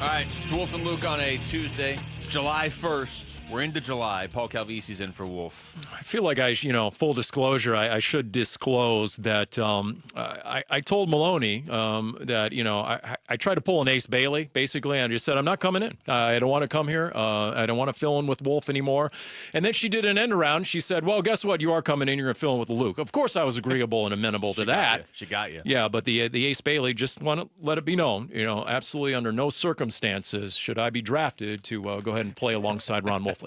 All right, it's Wolf and Luke on a Tuesday. It's July 1st. We're into July. Paul Calvisi's in for Wolf. I feel like full disclosure, I should disclose that I told Maloney that, I tried to pull an Ace Bailey, basically. I just said, I'm not coming in. I don't want to come here. I don't want to fill in with Wolf anymore. And then she did an end around. She said, well, guess what? You are coming in. You're going to fill in with Luke. Of course, I was agreeable and amenable to that. She got you. Yeah, but the Ace Bailey, just want to let it be known, absolutely under no circumstances should I be drafted to go ahead and play alongside Ron Wolfley.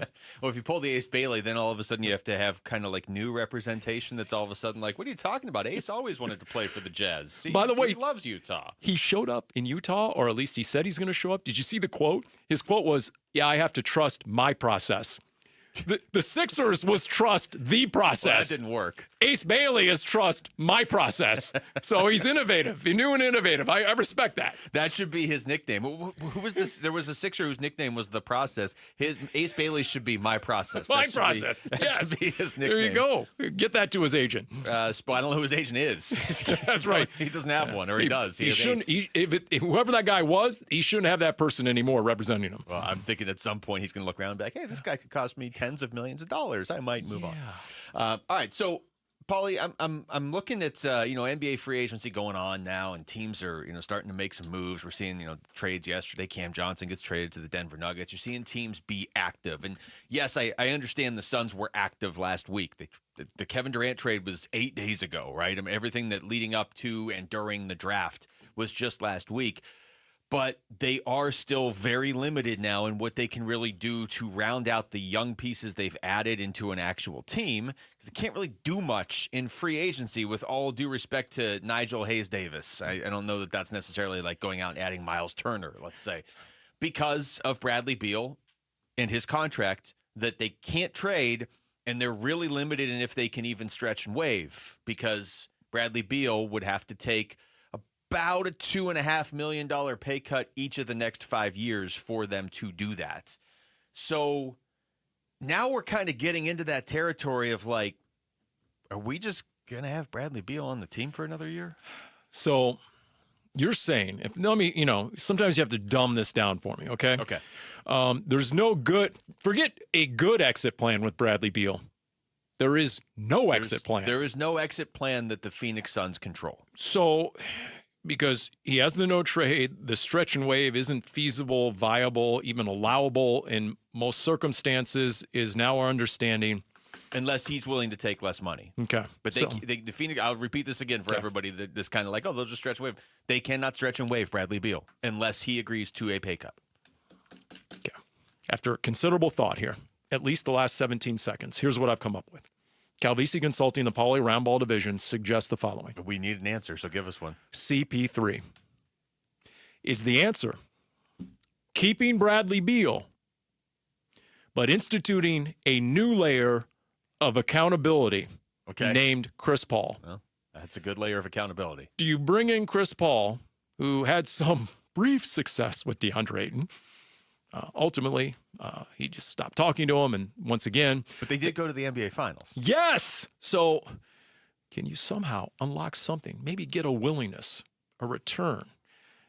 Well, if you pull the Ace Bailey, then all of a sudden you have to have kind of like new representation that's all of a sudden like, what are you talking about? Ace always wanted to play for the Jazz. See, by the way, he loves Utah. He showed up in Utah, or at least he said he's going to show up. Did you see the quote? His quote was, yeah, I have to trust my process. The Sixers was trust the process. Well, that didn't work. Ace Bailey is trust my process. So he's innovative. He new and innovative. I respect that. That should be his nickname. Who was this? There was a Sixer whose nickname was the process. His Ace Bailey should be my process. My process. That should be his nickname. There you go. Get that to his agent. I don't know who his agent is. That's right. He doesn't have one, or he does. He shouldn't. If whoever that guy was, he shouldn't have that person anymore representing him. Well, I'm thinking at some point he's going to look around and be like, hey, this guy could cost me tens of millions of dollars. I might move on. All right, so Paulie, I'm looking at NBA free agency going on now, and teams are starting to make some moves. We're seeing trades yesterday. Cam Johnson gets traded to the Denver Nuggets. You're seeing teams be active, and yes, I understand the Suns were active last week. The Kevin Durant trade was 8 days ago, right? I mean, everything that leading up to and during the draft was just last week. But they are still very limited now in what they can really do to round out the young pieces they've added into an actual team. Because they can't really do much in free agency, with all due respect to Nigel Hayes-Davis. I don't know that that's necessarily like going out and adding Miles Turner, let's say, because of Bradley Beal and his contract that they can't trade, and they're really limited in if they can even stretch and waive, because Bradley Beal would have to take about a $2.5 million pay cut each of the next 5 years for them to do that. So now we're kind of getting into that territory of like, are we just going to have Bradley Beal on the team for another year? So you're saying, sometimes you have to dumb this down for me, okay? Okay. There's no forget a good exit plan with Bradley Beal. There is no exit plan. There is no exit plan that the Phoenix Suns control. So, because he has the no trade, the stretch and wave isn't feasible, viable, even allowable in most circumstances, is now our understanding. Unless he's willing to take less money. Okay. But the Phoenix, I'll repeat this again for everybody that's kind of like, they'll just stretch and wave. They cannot stretch and wave Bradley Beal unless he agrees to a pay cut. Okay. After considerable thought here, at least the last 17 seconds, here's what I've come up with. Calvisi Consulting, the Pauly Roundball Division, suggests the following. We need an answer, so give us one. CP3. Is the answer keeping Bradley Beal, but instituting a new layer of accountability named Chris Paul? Well, that's a good layer of accountability. Do you bring in Chris Paul, who had some brief success with DeAndre Ayton? Ultimately, he just stopped talking to him, and once again... But they did go to the NBA Finals. Yes! So can you somehow unlock something, maybe get a willingness, a return,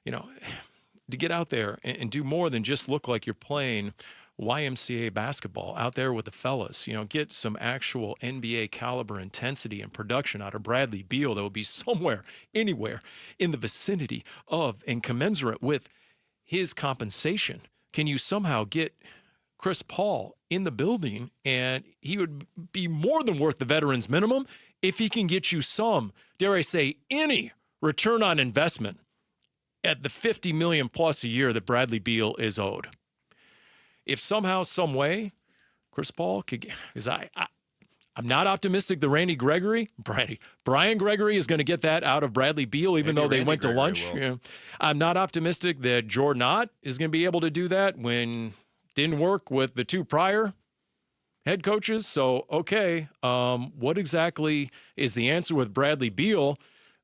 to get out there and do more than just look like you're playing YMCA basketball out there with the fellas, get some actual NBA caliber intensity and production out of Bradley Beal that would be somewhere, anywhere in the vicinity of and commensurate with his compensation. Can you somehow get Chris Paul in the building, and he would be more than worth the veterans minimum if he can get you some, dare I say, any return on investment at the $50 million plus a year that Bradley Beal is owed. If somehow, some way, Chris Paul could, because I'm not optimistic that Brian Gregory is going to get that out of Bradley Beal, even though they went to lunch. I'm not optimistic that Jordan Ott is going to be able to do that when didn't work with the two prior head coaches. So, what exactly is the answer with Bradley Beal?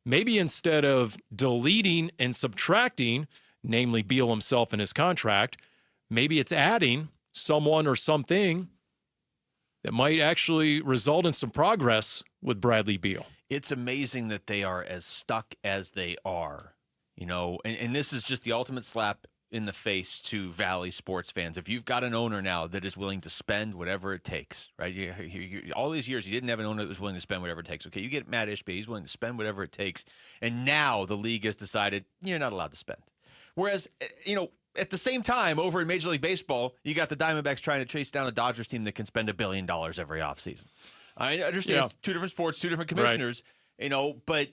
Maybe instead of deleting and subtracting, namely Beal himself and his contract, maybe it's adding someone or something that might actually result in some progress with Bradley Beal. It's amazing that they are as stuck as they are, and this is just the ultimate slap in the face to Valley sports fans. If you've got an owner now that is willing to spend whatever it takes, right? All these years, you didn't have an owner that was willing to spend whatever it takes. Okay, you get Matt Ishbia. He's willing to spend whatever it takes. And now the league has decided you're not allowed to spend. Whereas, at the same time, over in Major League Baseball, you got the Diamondbacks trying to chase down a Dodgers team that can spend $1 billion every offseason. I understand it's two different sports, two different commissioners, but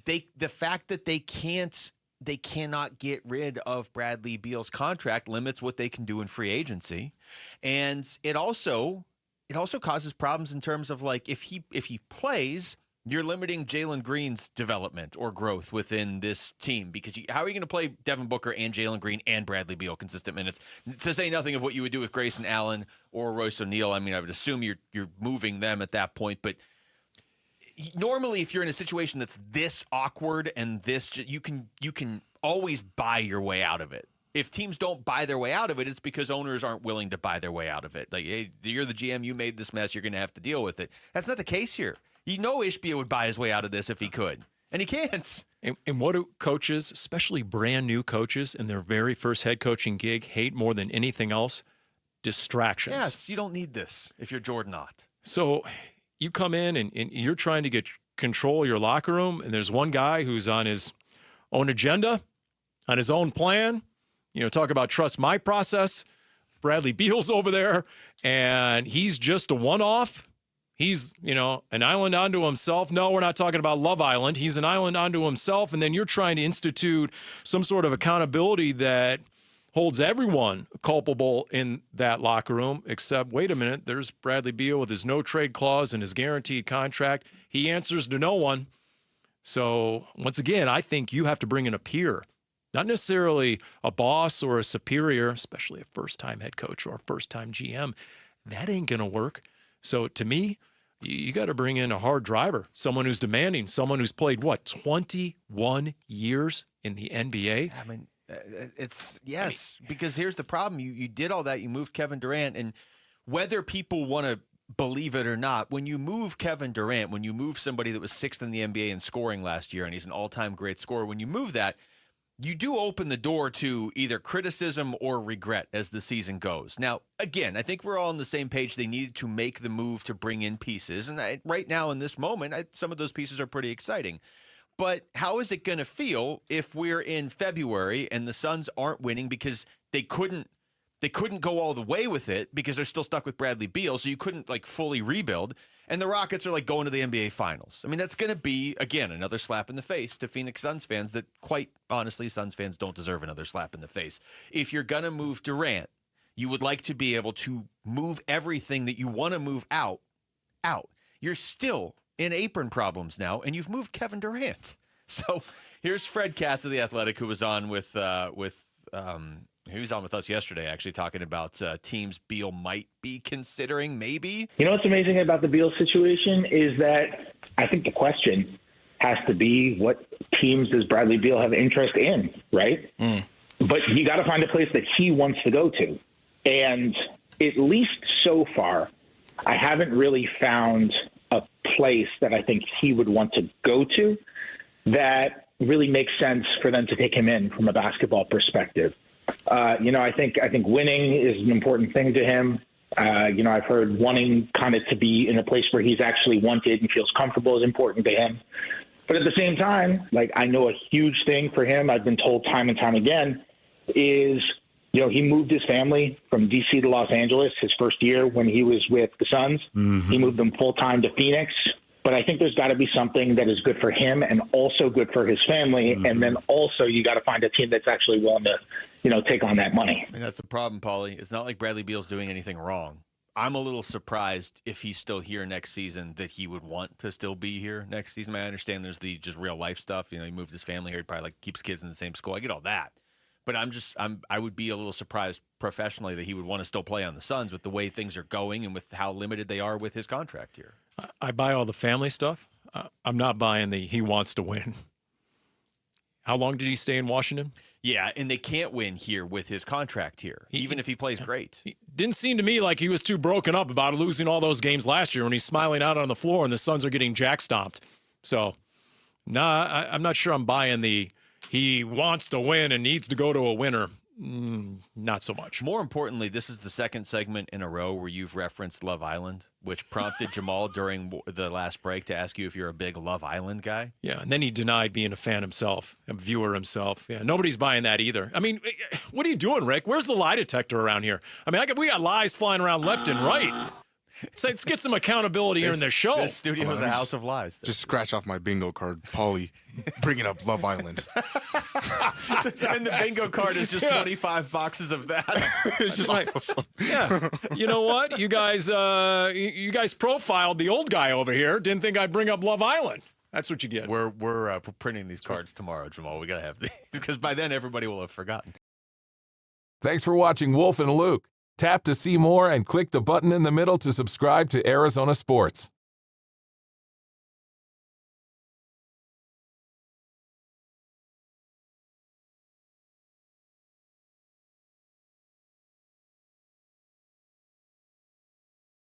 the fact that they cannot get rid of Bradley Beal's contract limits what they can do in free agency. And it also causes problems in terms of, like, if he plays, you're limiting Jalen Green's development or growth within this team, because how are you going to play Devin Booker and Jalen Green and Bradley Beal consistent minutes? To say nothing of what you would do with Grayson Allen or Royce O'Neal. I mean, I would assume you're moving them at that point, but normally if you're in a situation that's this awkward and this, you can always buy your way out of it. If teams don't buy their way out of it, it's because owners aren't willing to buy their way out of it. Like, hey, you're the GM, you made this mess, you're going to have to deal with it. That's not the case here. Ishbia would buy his way out of this if he could, and he can't. And what do coaches, especially brand new coaches in their very first head coaching gig, hate more than anything else? Distractions. Yes, you don't need this if you're Jordan Ott. So you come in and you're trying to get control of your locker room, and there's one guy who's on his own agenda, on his own plan. Talk about trust my process. Bradley Beal's over there, and he's just a one-off. He's, an island unto himself. No, we're not talking about Love Island. He's an island unto himself, and then you're trying to institute some sort of accountability that holds everyone culpable in that locker room, except, wait a minute, there's Bradley Beal with his no-trade clause and his guaranteed contract. He answers to no one. So, once again, I think you have to bring in a peer, not necessarily a boss or a superior, especially a first-time head coach or a first-time GM. That ain't going to work. So, to me, you got to bring in a hard driver, someone who's demanding, someone who's played, 21 years in the NBA? I mean, because here's the problem. You did all that. You moved Kevin Durant, and whether people want to believe it or not, when you move Kevin Durant, when you move somebody that was 6th in the NBA in scoring last year, and he's an all-time great scorer, when you move that, you do open the door to either criticism or regret as the season goes. Now, again, I think we're all on the same page. They needed to make the move to bring in pieces. And right now in this moment, some of those pieces are pretty exciting. But how is it going to feel if we're in February and the Suns aren't winning because they couldn't go all the way with it because they're still stuck with Bradley Beal, so you couldn't fully rebuild, and the Rockets are going to the NBA Finals? I mean, that's going to be, again, another slap in the face to Phoenix Suns fans that, quite honestly, Suns fans don't deserve another slap in the face. If you're going to move Durant, you would like to be able to move everything that you want to move out. You're still in apron problems now, and you've moved Kevin Durant. So here's Fred Katz of The Athletic, who was on with he was on with us yesterday, actually, talking about teams Beal might be considering, maybe. What's amazing about the Beal situation is that I think the question has to be, what teams does Bradley Beal have interest in, right? But you got to find a place that he wants to go to. And at least so far, I haven't really found a place that I think he would want to go to that really makes sense for them to take him in from a basketball perspective. I think winning is an important thing to him. I've heard wanting kind of to be in a place where he's actually wanted and feels comfortable is important to him. But at the same time, I know a huge thing for him, I've been told time and time again, is, he moved his family from D.C. to Los Angeles his first year when he was with the Suns. Mm-hmm. He moved them full-time to Phoenix. But I think there's got to be something that is good for him and also good for his family. Mm-hmm. And then also you got to find a team that's actually willing to, take on that money. And that's the problem, Paulie. It's not like Bradley Beal's doing anything wrong. I'm a little surprised if he's still here next season that he would want to still be here next season. I understand there's the just real life stuff. He moved his family here. He probably keeps kids in the same school. I get all that. But I would be a little surprised professionally that he would want to still play on the Suns with the way things are going and with how limited they are with his contract here. I buy all the family stuff. I'm not buying the he wants to win. How long did he stay in Washington? Yeah, and they can't win here with his contract here, even if he plays great. It didn't seem to me like he was too broken up about losing all those games last year when he's smiling out on the floor and the Suns are getting jack-stomped. So, I'm not sure I'm buying the he wants to win and needs to go to a winner. Not so much. More importantly, this is the second segment in a row where you've referenced Love Island, which prompted Jamal during the last break to ask you if you're a big Love Island guy. Yeah, and then he denied being a fan himself, a viewer himself. Yeah, nobody's buying that either. I mean, what are you doing, Rick? Where's the lie detector around here? I mean, we got lies flying around left and right. Let's get some accountability here in this show. This studio is a house of lies. Just scratch off my bingo card, Paulie, bringing up Love Island. And the bingo card is just 25 boxes of that. It's just like, yeah. You know what? You guys profiled the old guy over here. Didn't think I'd bring up Love Island. That's what you get. We're printing these cards tomorrow, Jamal. We got to have these because by then everybody will have forgotten. Thanks for watching Wolf and Luke. Tap to see more and click the button in the middle to subscribe to Arizona Sports.